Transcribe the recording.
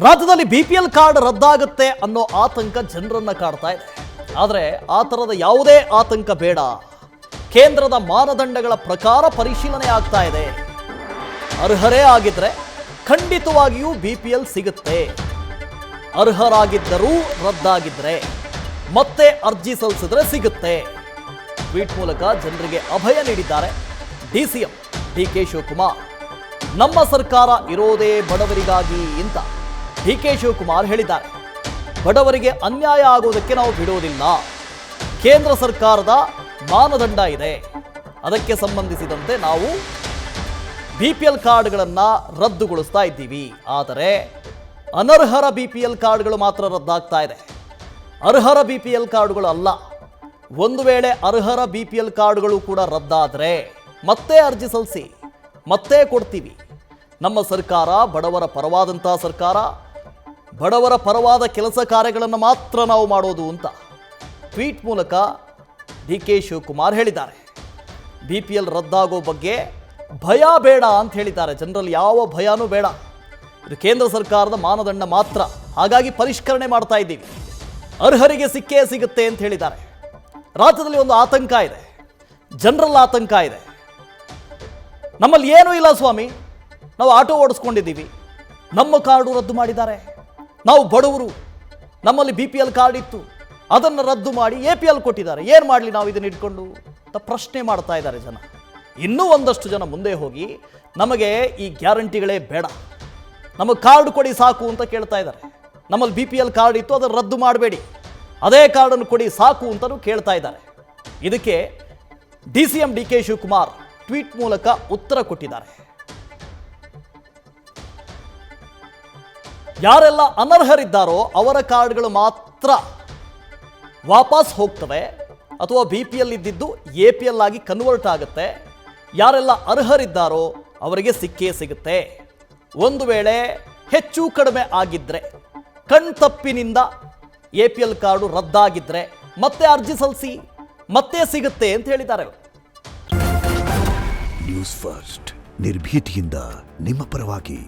ರಾಜ್ಯದಲ್ಲಿ BPL card ರದ್ದಾಗುತ್ತೆ ಅನ್ನೋ ಆತಂಕ ಜನರನ್ನ ಕಾಡ್ತಾ ಇದೆ. ಆದರೆ ಆ ಥರದ ಯಾವುದೇ ಆತಂಕ ಬೇಡ. ಕೇಂದ್ರದ ಮಾನದಂಡಗಳ ಪ್ರಕಾರ ಪರಿಶೀಲನೆ ಆಗ್ತಾ ಇದೆ. ಅರ್ಹರೇ ಆಗಿದ್ರೆ ಖಂಡಿತವಾಗಿಯೂ ಬಿಪಿಎಲ್ ಸಿಗುತ್ತೆ. ಅರ್ಹರಾಗಿದ್ದರೂ ರದ್ದಾಗಿದ್ರೆ ಮತ್ತೆ ಅರ್ಜಿ ಸಲ್ಲಿಸಿದ್ರೆ ಸಿಗುತ್ತೆ. ಟ್ವೀಟ್ ಮೂಲಕ ಜನರಿಗೆ ಅಭಯ ನೀಡಿದ್ದಾರೆ ಡಿಸಿಎಂ ಡಿಕೆ ಶಿವಕುಮಾರ್. ನಮ್ಮ ಸರ್ಕಾರ ಇರೋದೇ ಬಡವರಿಗಾಗಿ ಅಂತ ಡಿಕೆ ಶಿವಕುಮಾರ್ ಹೇಳಿದ್ದಾರೆ. ಬಡವರಿಗೆ ಅನ್ಯಾಯ ಆಗೋದಕ್ಕೆ ನಾವು ಬಿಡೋದಿಲ್ಲ. ಕೇಂದ್ರ ಸರ್ಕಾರದ ಮಾನದಂಡ ಇದೆ, ಅದಕ್ಕೆ ಸಂಬಂಧಿಸಿದಂತೆ ನಾವು ಬಿಪಿಎಲ್ ಕಾರ್ಡ್ಗಳನ್ನು ರದ್ದುಗೊಳಿಸ್ತಾ ಇದ್ದೀವಿ. ಆದರೆ ಅನರ್ಹರ ಬಿಪಿಎಲ್ ಕಾರ್ಡ್ಗಳು ಮಾತ್ರ ರದ್ದಾಗ್ತಾ ಇದೆ, ಅರ್ಹರ ಬಿಪಿಎಲ್ ಕಾರ್ಡ್ಗಳು ಅಲ್ಲ. ಒಂದು ವೇಳೆ ಅರ್ಹರ ಬಿಪಿಎಲ್ ಕಾರ್ಡ್ಗಳು ಕೂಡ ರದ್ದಾದರೆ ಮತ್ತೆ ಅರ್ಜಿ ಸಲ್ಲಿಸಿ, ಮತ್ತೆ ಕೊಡ್ತೀವಿ. ನಮ್ಮ ಸರ್ಕಾರ ಬಡವರ ಪರವಾದಂಥ ಸರ್ಕಾರ, ಬಡವರ ಪರವಾದ ಕೆಲಸ ಕಾರ್ಯಗಳನ್ನು ಮಾತ್ರ ನಾವು ಮಾಡೋದು ಅಂತ ಟ್ವೀಟ್ ಮೂಲಕ ಡಿಕೆ ಶಿವಕುಮಾರ್ ಹೇಳಿದ್ದಾರೆ. ಬಿಪಿಎಲ್ ರದ್ದಾಗೋ ಬಗ್ಗೆ ಭಯ ಬೇಡ ಅಂತ ಹೇಳಿದ್ದಾರೆ. ಜನರಲ್ಲಿ ಯಾವ ಭಯನೂ ಬೇಡ, ಇದು ಕೇಂದ್ರ ಸರ್ಕಾರದ ಮಾನದಂಡ ಮಾತ್ರ, ಹಾಗಾಗಿ ಪರಿಷ್ಕರಣೆ ಮಾಡ್ತಾ ಇದ್ದೀವಿ, ಅರ್ಹರಿಗೆ ಸಿಕ್ಕೇ ಸಿಗುತ್ತೆ ಅಂತ ಹೇಳಿದ್ದಾರೆ. ರಾಜ್ಯದಲ್ಲಿ ಒಂದು ಆತಂಕ ಇದೆ, ಜನರಲ್ಲಿ ಆತಂಕ ಇದೆ. ನಮ್ಮಲ್ಲಿ ಏನೂ ಇಲ್ಲ ಸ್ವಾಮಿ, ನಾವು ಆಟೋ ಓಡಿಸ್ಕೊಂಡಿದ್ದೀವಿ, ನಮ್ಮ ಕಾರ್ಡು ರದ್ದು ಮಾಡಿದ್ದಾರೆ, ನಾವು ಬಡವರು, ನಮ್ಮಲ್ಲಿ ಬಿಪಿಎಲ್ ಕಾರ್ಡ್ ಇತ್ತು, ಅದನ್ನು ರದ್ದು ಮಾಡಿ ಎಪಿಎಲ್ ಕೊಟ್ಟಿದ್ದಾರೆ, ಏನು ಮಾಡಲಿ ನಾವು ಇದನ್ನು ಇಟ್ಕೊಂಡು ಅಂತ ಪ್ರಶ್ನೆ ಮಾಡ್ತಾ ಇದ್ದಾರೆ ಜನ. ಇನ್ನೂ ಒಂದಷ್ಟು ಜನ ಮುಂದೆ ಹೋಗಿ ನಮಗೆ ಈ ಗ್ಯಾರಂಟಿಗಳೇ ಬೇಡ, ನಮಗೆ ಕಾರ್ಡ್ ಕೊಡಿ ಸಾಕು ಅಂತ ಕೇಳ್ತಾ ಇದ್ದಾರೆ. ನಮ್ಮಲ್ಲಿ ಬಿಪಿಎಲ್ ಕಾರ್ಡ್ ಇತ್ತು, ಅದನ್ನು ರದ್ದು ಮಾಡಬೇಡಿ, ಅದೇ ಕಾರ್ಡನ್ನು ಕೊಡಿ ಸಾಕು ಅಂತಲೂ ಕೇಳ್ತಾ ಇದ್ದಾರೆ. ಇದಕ್ಕೆ ಡಿಸಿಎಂ ಡಿಕೆ ಶಿವಕುಮಾರ್ ಟ್ವೀಟ್ ಮೂಲಕ ಉತ್ತರ ಕೊಟ್ಟಿದ್ದಾರೆ. ಯಾರೆಲ್ಲ ಅನರ್ಹರಿದ್ದಾರೋ ಅವರ ಕಾರ್ಡ್ಗಳು ಮಾತ್ರ ವಾಪಸ್ ಹೋಗ್ತವೆ, ಅಥವಾ ಬಿಪಿಎಲ್ ಇದ್ದಿದ್ದು ಎಪಿಎಲ್ ಆಗಿ ಕನ್ವರ್ಟ್ ಆಗುತ್ತೆ. ಯಾರೆಲ್ಲ ಅರ್ಹರಿದ್ದಾರೋ ಅವರಿಗೆ ಸಿಕ್ಕೇ ಸಿಗುತ್ತೆ. ಒಂದು ವೇಳೆ ಹೆಚ್ಚು ಕಡಿಮೆ ಆಗಿದ್ದರೆ, ಕಣ್ತಪ್ಪಿನಿಂದ ಎಪಿಎಲ್ ಕಾರ್ಡು ರದ್ದಾಗಿದ್ದರೆ ಮತ್ತೆ ಅರ್ಜಿ ಸಲ್ಲಿಸಿ, ಮತ್ತೆ ಸಿಗುತ್ತೆ ಅಂತ ಹೇಳಿದ್ದಾರೆ. ನ್ಯೂಸ್ ಫಸ್ಟ್ ನಿರ್ಭೀತಿಯಿಂದ ನಿಮ್ಮ ಪರವಾಗಿ.